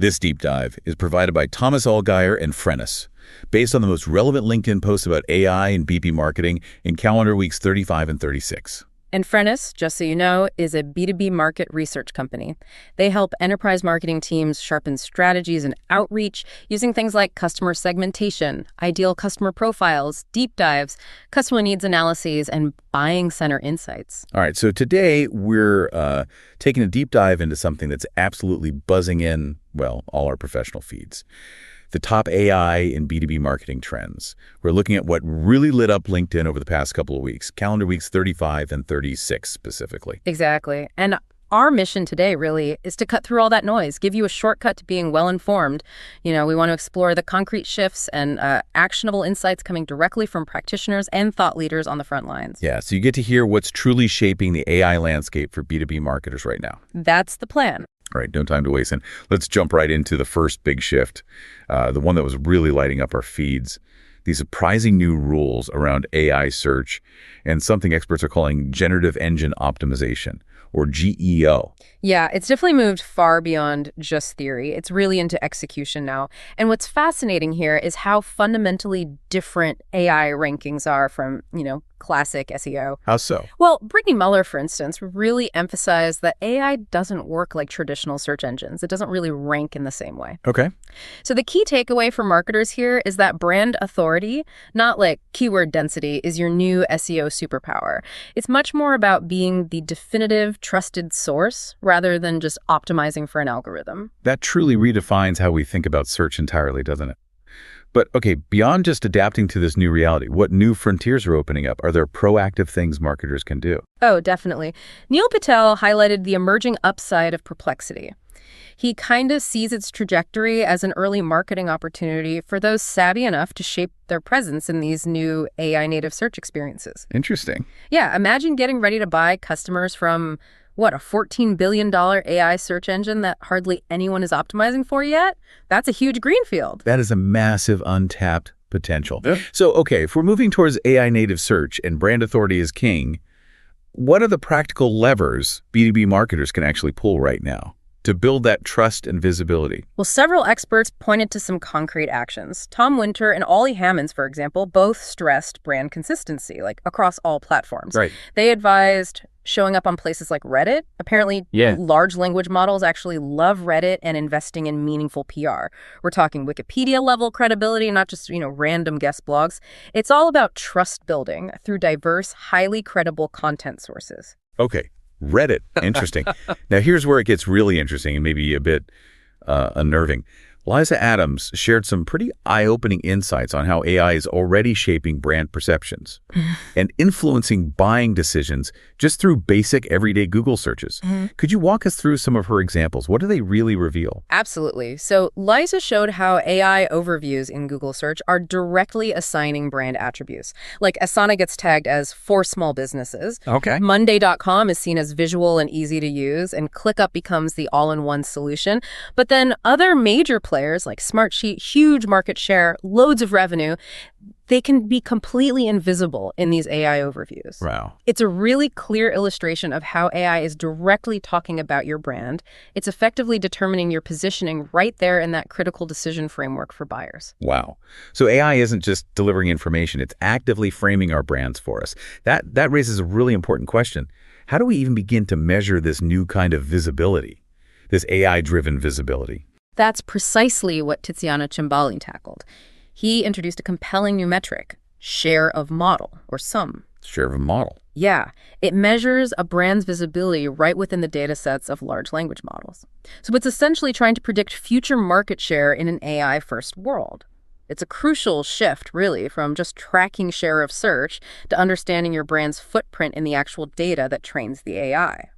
This deep dive is provided by Thomas Allgaier and Frennis, based on the most relevant LinkedIn posts about AI and BP marketing in calendar weeks 35 and 36. And Frennis, just so you know, is a B2B market research company. They help enterprise marketing teams sharpen strategies and outreach using things like customer segmentation, ideal customer profiles, deep dives, customer needs analyses, and buying center insights. All right, so today we're taking a deep dive into something that's absolutely buzzing in, well, all our professional feeds. The top AI and B2B marketing trends. We're looking at what really lit up LinkedIn over the past couple of weeks, calendar weeks 35 and 36 specifically. Exactly. And our mission today really is to cut through all that noise, give you a shortcut to being well-informed. We want to explore the concrete shifts and actionable insights coming directly from practitioners and thought leaders on the front lines. Yeah, so you get to hear what's truly shaping the AI landscape for B2B marketers right now. That's the plan. All right, no time to waste. And let's jump right into the first big shift, the one that was really lighting up our feeds. These surprising new rules around AI search and something experts are calling Generative Engine Optimisation, or GEO. Yeah, it's definitely moved far beyond just theory. It's really into execution now. And what's fascinating here is how fundamentally different AI rankings are from, classic SEO. How so? Well, Brittany Muller, for instance, really emphasized that AI doesn't work like traditional search engines. It doesn't really rank in the same way. Okay. So the key takeaway for marketers here is that brand authority, not like keyword density, is your new SEO superpower. It's much more about being the definitive, trusted source rather than just optimizing for an algorithm. That truly redefines how we think about search entirely, doesn't it? But, okay, beyond just adapting to this new reality, what new frontiers are opening up? Are there proactive things marketers can do? Oh, definitely. Neil Patel highlighted the emerging upside of Perplexity. He kind of sees its trajectory as an early marketing opportunity for those savvy enough to shape their presence in these new AI-native search experiences. Interesting. Yeah, imagine getting ready to buy customers from, a $14 billion AI search engine that hardly anyone is optimizing for yet? That's a huge greenfield. That is a massive untapped potential. Yeah. So, okay, if we're moving towards AI-native search and brand authority is king, what are the practical levers B2B marketers can actually pull right now to build that trust and visibility? Well, several experts pointed to some concrete actions. Tom Winter and Ollie Hammonds, for example, both stressed brand consistency, like across all platforms. Right. They advised showing up on places like Reddit. Apparently, large language models actually love Reddit and investing in meaningful PR. We're talking Wikipedia-level credibility, not just, random guest blogs. It's all about trust building through diverse, highly credible content sources. Okay. Reddit. Interesting. Now, here's where it gets really interesting and maybe a bit unnerving. Liza Adams shared some pretty eye-opening insights on how AI is already shaping brand perceptions and influencing buying decisions just through basic everyday Google searches. Could you walk us through some of her examples? What do they really reveal? Absolutely. So Liza showed how AI overviews in Google search are directly assigning brand attributes. Like Asana gets tagged as for small businesses. Okay. Monday.com is seen as visual and easy to use, and ClickUp becomes the all-in-one solution. But then other major players like Smartsheet, huge market share, loads of revenue, they can be completely invisible in these AI overviews. Wow. It's a really clear illustration of how AI is directly talking about your brand. It's effectively determining your positioning right there in that critical decision framework for buyers. Wow. So AI isn't just delivering information, it's actively framing our brands for us. That raises a really important question. How do we even begin to measure this new kind of visibility, this AI-driven visibility? That's precisely what Tiziano Cimbali tackled. He introduced a compelling new metric, share of model, or SUM. Share of a model. Yeah, it measures a brand's visibility right within the data sets of large language models. So it's essentially trying to predict future market share in an AI-first world. It's a crucial shift, really, from just tracking share of search to understanding your brand's footprint in the actual data that trains the AI.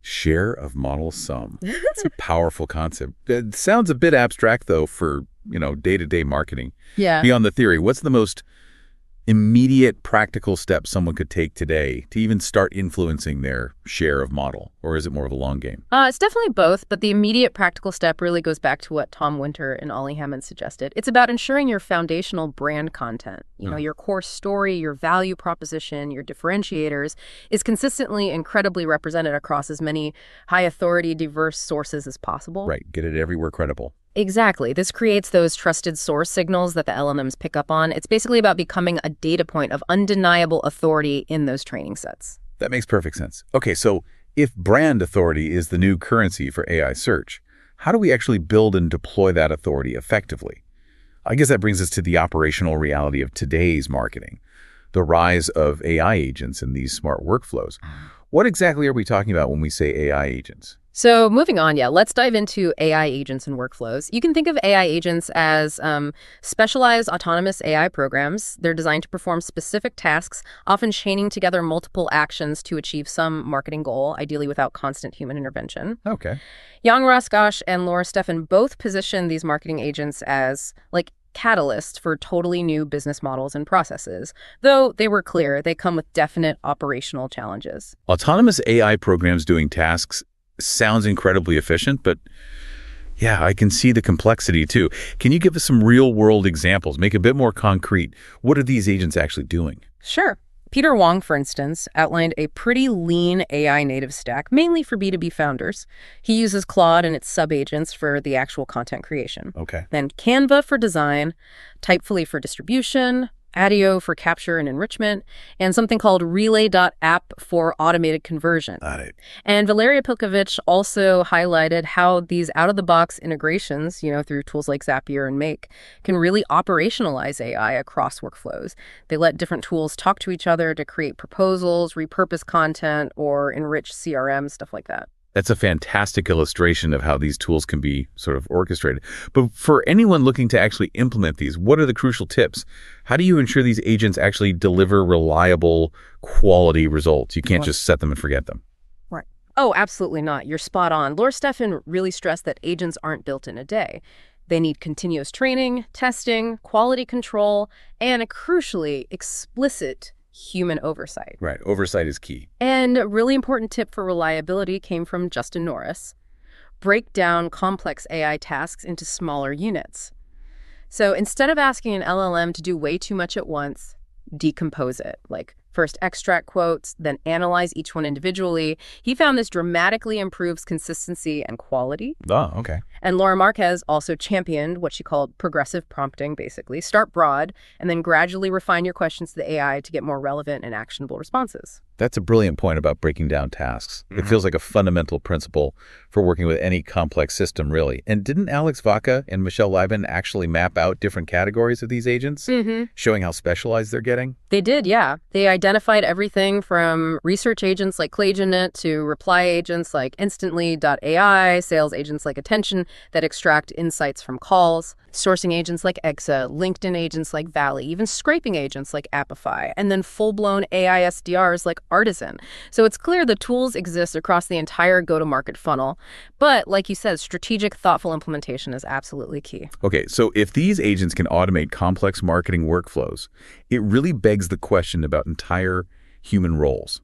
Share of model SUM. It's a powerful concept. It sounds a bit abstract, though, for day-to-day marketing. Yeah. Beyond the theory, what's the most immediate practical steps someone could take today to even start influencing their share of model? Or is it more of a long game? It's definitely both, but the immediate practical step really goes back to what Tom Winter and Ollie Hammond suggested. It's about ensuring your foundational brand content, your core story, your value proposition, your differentiators, is consistently incredibly represented across as many high authority, diverse sources as possible. Right. Get it everywhere credible. Exactly. This creates those trusted source signals that the LLMs pick up on. It's basically about becoming a data point of undeniable authority in those training sets. That makes perfect sense. Okay, so if brand authority is the new currency for AI search, how do we actually build and deploy that authority effectively? I guess that brings us to the operational reality of today's marketing, the rise of AI agents in these smart workflows. What exactly are we talking about when we say AI agents? So moving on, let's dive into AI agents and workflows. You can think of AI agents as specialized autonomous AI programs. They're designed to perform specific tasks, often chaining together multiple actions to achieve some marketing goal, ideally without constant human intervention. Okay. Jan Raskosh and Laura Steffen both position these marketing agents as catalysts for totally new business models and processes. Though they were clear, they come with definite operational challenges. Autonomous AI programs doing tasks sounds incredibly efficient, but yeah, I can see the complexity too. Can you give us some real-world examples? Make it a bit more concrete. What are these agents actually doing? Sure. Peter Wong, for instance, outlined a pretty lean AI native stack, mainly for B2B founders. He uses Claude and its sub-agents for the actual content creation. Okay. Then Canva for design, Typefully for distribution, Adio for capture and enrichment, and something called Relay.app for automated conversion. Got it. And Valeria Pilkovich also highlighted how these out-of-the-box integrations, through tools like Zapier and Make, can really operationalize AI across workflows. They let different tools talk to each other to create proposals, repurpose content, or enrich CRM, stuff like that. That's a fantastic illustration of how these tools can be sort of orchestrated. But for anyone looking to actually implement these, what are the crucial tips? How do you ensure these agents actually deliver reliable, quality results? You can't just set them and forget them. Right. Oh, absolutely not. You're spot on. Laura Steffen really stressed that agents aren't built in a day. They need continuous training, testing, quality control, and crucially, explicit human oversight. Right. Oversight is key. And a really important tip for reliability came from Justin Norris. Break down complex AI tasks into smaller units. So instead of asking an LLM to do way too much at once, decompose it. First extract quotes, then analyze each one individually. He found this dramatically improves consistency and quality. Oh, okay. And Laura Marquez also championed what she called progressive prompting, basically. Start broad, and then gradually refine your questions to the AI to get more relevant and actionable responses. That's a brilliant point about breaking down tasks. It feels like a fundamental principle for working with any complex system, really. And didn't Alex Vaca and Michelle Lieben actually map out different categories of these agents, showing how specialized they're getting? They did, yeah. They identified everything from research agents like ClayGenit to reply agents like Instantly.ai, sales agents like Attention that extract insights from calls, sourcing agents like Exa, LinkedIn agents like Valley, even scraping agents like Amplify, and then full-blown AI SDRs like Artisan. So it's clear the tools exist across the entire go-to-market funnel. But like you said, strategic, thoughtful implementation is absolutely key. Okay, so if these agents can automate complex marketing workflows, it really begs the question about entire human roles.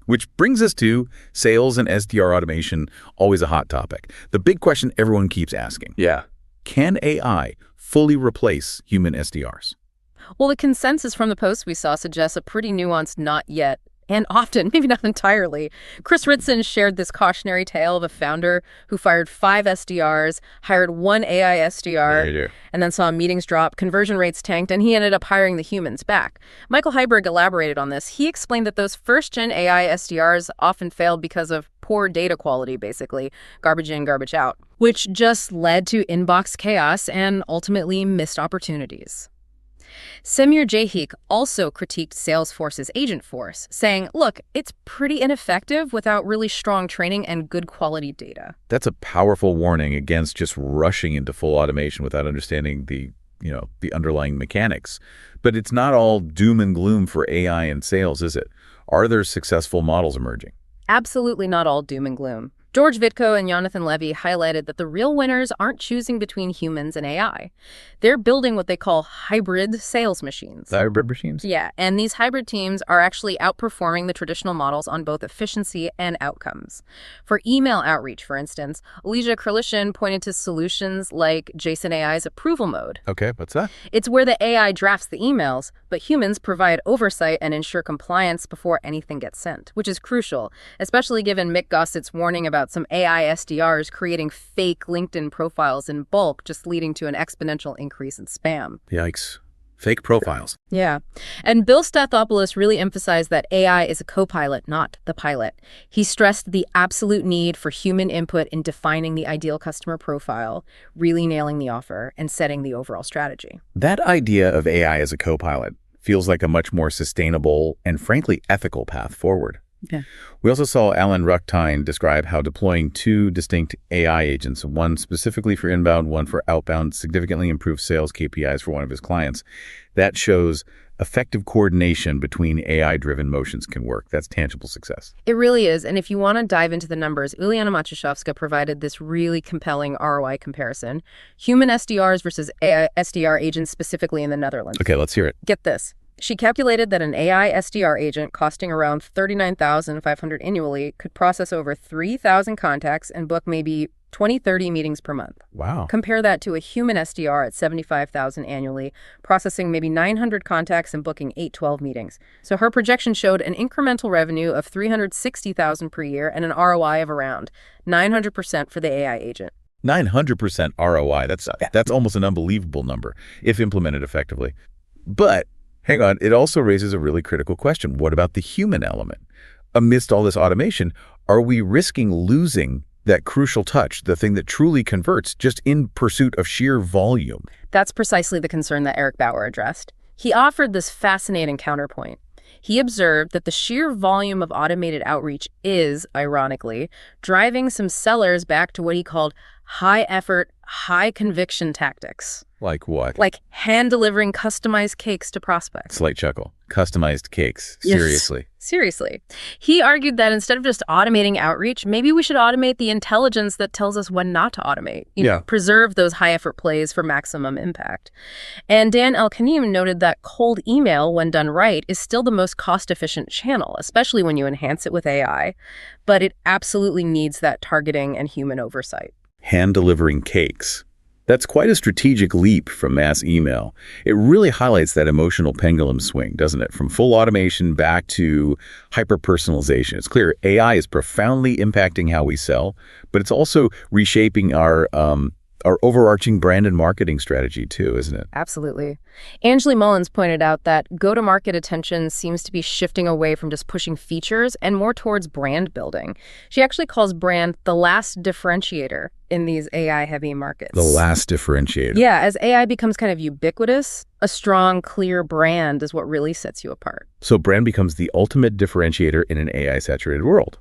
Which brings us to sales and SDR automation, always a hot topic. The big question everyone keeps asking. Yeah. Can AI fully replace human SDRs? Well, the consensus from the posts we saw suggests a pretty nuanced not yet, and often, maybe not entirely. Chris Ritson shared this cautionary tale of a founder who fired 5 SDRs, hired 1 AI SDR, and then saw meetings drop, conversion rates tanked, and he ended up hiring the humans back. Michael Heiberg elaborated on this. He explained that those first-gen AI SDRs often failed because of poor data quality, basically, garbage in, garbage out, which just led to inbox chaos and ultimately missed opportunities. Samir Jahik also critiqued Salesforce's agent force, saying, look, it's pretty ineffective without really strong training and good quality data. That's a powerful warning against just rushing into full automation without understanding the underlying mechanics. But it's not all doom and gloom for AI and sales, is it? Are there successful models emerging? Absolutely not all doom and gloom. George Vitko and Jonathan Levy highlighted that the real winners aren't choosing between humans and AI. They're building what they call hybrid sales machines. Hybrid machines? Yeah, and these hybrid teams are actually outperforming the traditional models on both efficiency and outcomes. For email outreach, for instance, Alicia Krlishin pointed to solutions like JSON AI's approval mode. Okay, what's that? It's where the AI drafts the emails, but humans provide oversight and ensure compliance before anything gets sent, which is crucial, especially given Mick Gossett's warning about some AI SDRs creating fake LinkedIn profiles in bulk, just leading to an exponential increase in spam. Yikes. Fake profiles. Yeah. And Bill Stathopoulos really emphasized that AI is a co-pilot, not the pilot. He stressed the absolute need for human input in defining the ideal customer profile, really nailing the offer, and setting the overall strategy. That idea of AI as a co-pilot feels like a much more sustainable and frankly ethical path forward. Yeah. We also saw Alan Rucktein describe how deploying two distinct AI agents, one specifically for inbound, one for outbound, significantly improved sales KPIs for one of his clients. That shows effective coordination between AI-driven motions can work. That's tangible success. It really is. And if you want to dive into the numbers, Uliana Matuszewska provided this really compelling ROI comparison. Human SDRs versus AI SDR agents specifically in the Netherlands. Okay, let's hear it. Get this. She calculated that an AI SDR agent costing around $39,500 annually could process over 3,000 contacts and book maybe 20-30 meetings per month. Wow. Compare that to a human SDR at $75,000 annually, processing maybe 900 contacts and booking 8-12 meetings. So her projection showed an incremental revenue of $360,000 per year and an ROI of around 900% for the AI agent. 900% ROI. That's almost an unbelievable number if implemented effectively. But hang on, it also raises a really critical question. What about the human element? Amidst all this automation, are we risking losing that crucial touch, the thing that truly converts, just in pursuit of sheer volume? That's precisely the concern that Eric Bauer addressed. He offered this fascinating counterpoint. He observed that the sheer volume of automated outreach is, ironically, driving some sellers back to what he called high-effort, high-conviction tactics. Like what? Like hand-delivering customized cakes to prospects. Slight chuckle. Customized cakes. Yes. Seriously. Seriously. He argued that instead of just automating outreach, maybe we should automate the intelligence that tells us when not to automate. Preserve those high-effort plays for maximum impact. And Dan El-Kanim noted that cold email, when done right, is still the most cost-efficient channel, especially when you enhance it with AI. But it absolutely needs that targeting and human oversight. Hand-delivering cakes. That's quite a strategic leap from mass email. It really highlights that emotional pendulum swing, doesn't it? From full automation back to hyper-personalization. It's clear AI is profoundly impacting how we sell, but it's also reshaping our overarching brand and marketing strategy too, isn't it? Absolutely. Angela Mullins pointed out that go-to-market attention seems to be shifting away from just pushing features and more towards brand building. She actually calls brand the last differentiator in these AI-heavy markets. The last differentiator. Yeah, as AI becomes kind of ubiquitous, a strong, clear brand is what really sets you apart. So brand becomes the ultimate differentiator in an AI-saturated world.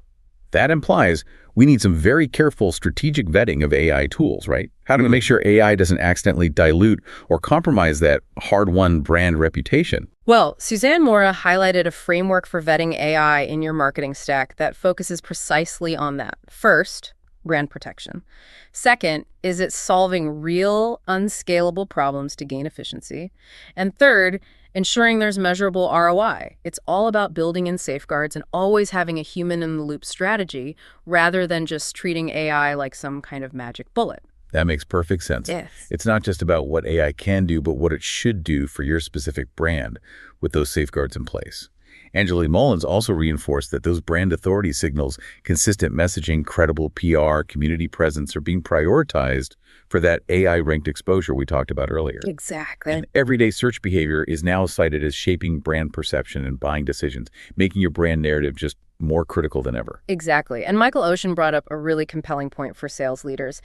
That implies we need some very careful strategic vetting of AI tools, right? How do we make sure AI doesn't accidentally dilute or compromise that hard-won brand reputation? Well, Suzanne Mora highlighted a framework for vetting AI in your marketing stack that focuses precisely on that. First, brand protection. Second, is it solving real, unscalable problems to gain efficiency? And third, ensuring there's measurable ROI. It's all about building in safeguards and always having a human-in-the-loop strategy rather than just treating AI like some kind of magic bullet. That makes perfect sense. Yes. It's not just about what AI can do, but what it should do for your specific brand with those safeguards in place. Angela Mullins also reinforced that those brand authority signals, consistent messaging, credible PR, community presence are being prioritized for that AI-ranked exposure we talked about earlier. Exactly. And everyday search behavior is now cited as shaping brand perception and buying decisions, making your brand narrative just more critical than ever. Exactly. And Michael Ocean brought up a really compelling point for sales leaders.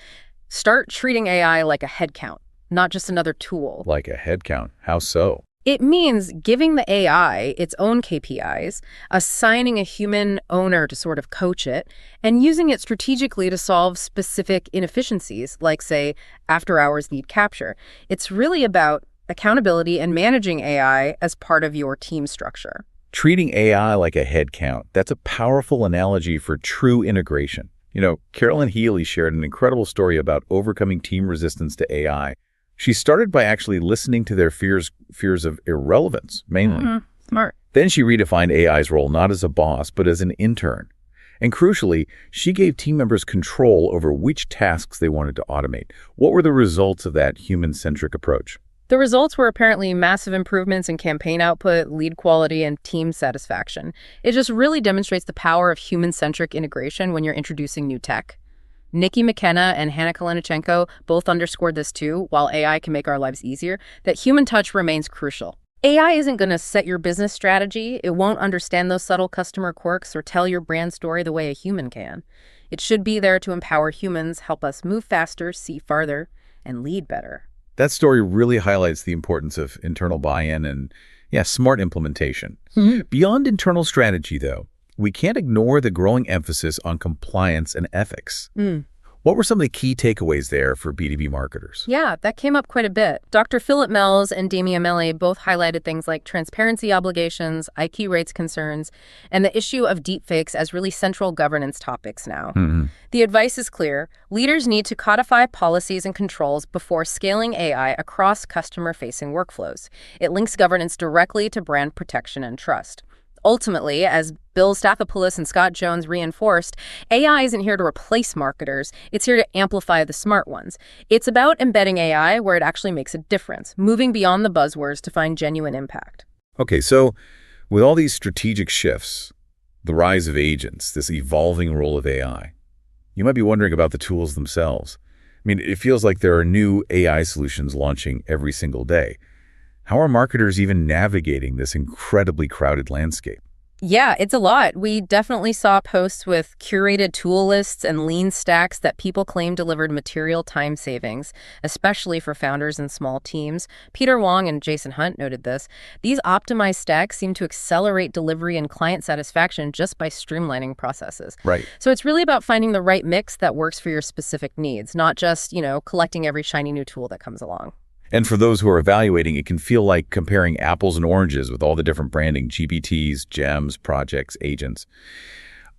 Start treating AI like a headcount, not just another tool. Like a headcount. How so? It means giving the AI its own KPIs, assigning a human owner to sort of coach it, and using it strategically to solve specific inefficiencies, like, say, after-hours need capture. It's really about accountability and managing AI as part of your team structure. Treating AI like a headcount, that's a powerful analogy for true integration. Carolyn Healy shared an incredible story about overcoming team resistance to AI. She started by actually listening to their fears of irrelevance, mainly. Smart. Then she redefined AI's role not as a boss, but as an intern. And crucially, she gave team members control over which tasks they wanted to automate. What were the results of that human-centric approach? The results were apparently massive improvements in campaign output, lead quality, and team satisfaction. It just really demonstrates the power of human-centric integration when you're introducing new tech. Nikki McKenna and Hannah Kalinichenko both underscored this too, while AI can make our lives easier, that human touch remains crucial. AI isn't going to set your business strategy. It won't understand those subtle customer quirks or tell your brand story the way a human can. It should be there to empower humans, help us move faster, see farther, and lead better. That story really highlights the importance of internal buy-in and, smart implementation. Beyond internal strategy, though, we can't ignore the growing emphasis on compliance and ethics. What were some of the key takeaways there for B2B marketers? Yeah, that came up quite a bit. Dr. Philip Mells and Damien Mele both highlighted things like transparency obligations, IQ rates concerns, and the issue of deepfakes as really central governance topics now. The advice is clear. Leaders need to codify policies and controls before scaling AI across customer-facing workflows. It links governance directly to brand protection and trust. Ultimately, as Bill Stathopoulos and Scott Jones reinforced, AI isn't here to replace marketers. It's here to amplify the smart ones. It's about embedding AI where it actually makes a difference, moving beyond the buzzwords to find genuine impact. Okay, so with all these strategic shifts, the rise of agents, this evolving role of AI, you might be wondering about the tools themselves. I mean, it feels like there are new AI solutions launching every single day. How are marketers even navigating this incredibly crowded landscape? Yeah, it's a lot. We definitely saw posts with curated tool lists and lean stacks that people claim delivered material time savings, especially for founders and small teams. Peter Wong and Jason Hunt noted this. These optimized stacks seem to accelerate delivery and client satisfaction just by streamlining processes. Right. So it's really about finding the right mix that works for your specific needs, not just, collecting every shiny new tool that comes along. And for those who are evaluating, it can feel like comparing apples and oranges with all the different branding, GPTs, gems, projects, agents.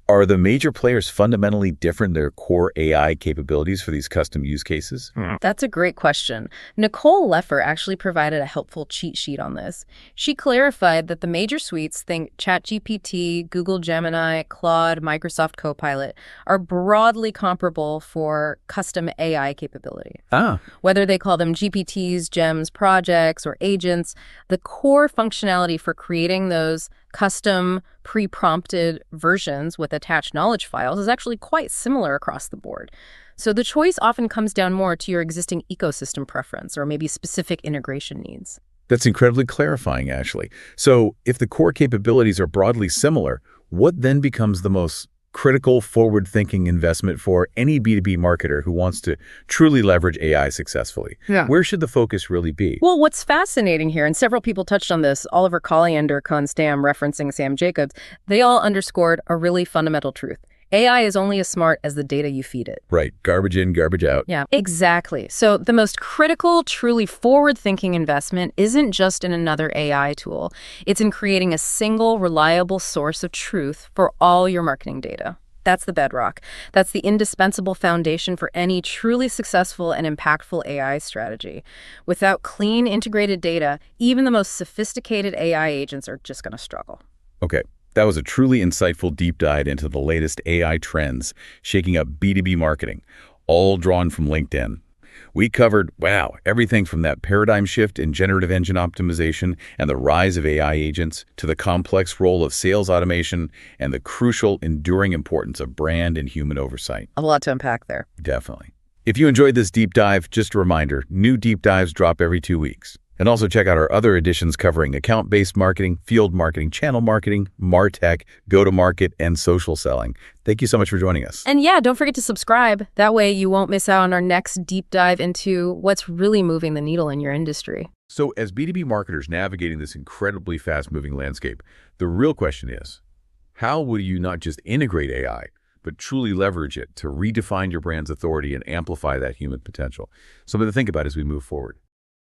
Are the major players fundamentally different in their core AI capabilities for these custom use cases? That's a great question. Nicole Leffer actually provided a helpful cheat sheet on this. She clarified that the major suites, think ChatGPT, Google Gemini, Claude, Microsoft Copilot, are broadly comparable for custom AI capability. Whether they call them GPTs, gems, projects, or agents, the core functionality for creating those custom pre-prompted versions with attached knowledge files is actually quite similar across the board. So the choice often comes down more to your existing ecosystem preference or maybe specific integration needs. That's incredibly clarifying, Ashley. So if the core capabilities are broadly similar, what then becomes the most critical forward-thinking investment for any B2B marketer who wants to truly leverage AI successfully? Where should the focus really be? Well, what's fascinating here, and several people touched on this, Oliver Colliander, Con Stam, referencing Sam Jacobs, they all underscored a really fundamental truth. AI is only as smart as the data you feed it. Right. Garbage in, garbage out. Yeah, exactly. So the most critical, truly forward-thinking investment isn't just in another AI tool. It's in creating a single, reliable source of truth for all your marketing data. That's the bedrock. That's the indispensable foundation for any truly successful and impactful AI strategy. Without clean, integrated data, even the most sophisticated AI agents are just going to struggle. Okay. That was a truly insightful deep dive into the latest AI trends shaking up B2B marketing, all drawn from LinkedIn. We covered, everything from that paradigm shift in generative engine optimization and the rise of AI agents to the complex role of sales automation and the crucial, enduring importance of brand and human oversight. A lot to unpack there. Definitely. If you enjoyed this deep dive, just a reminder, new deep dives drop every 2 weeks. And also check out our other editions covering account-based marketing, field marketing, channel marketing, MarTech, go-to-market, and social selling. Thank you so much for joining us. And don't forget to subscribe. That way you won't miss out on our next deep dive into what's really moving the needle in your industry. So as B2B marketers navigating this incredibly fast-moving landscape, the real question is, how will you not just integrate AI, but truly leverage it to redefine your brand's authority and amplify that human potential? Something to think about as we move forward.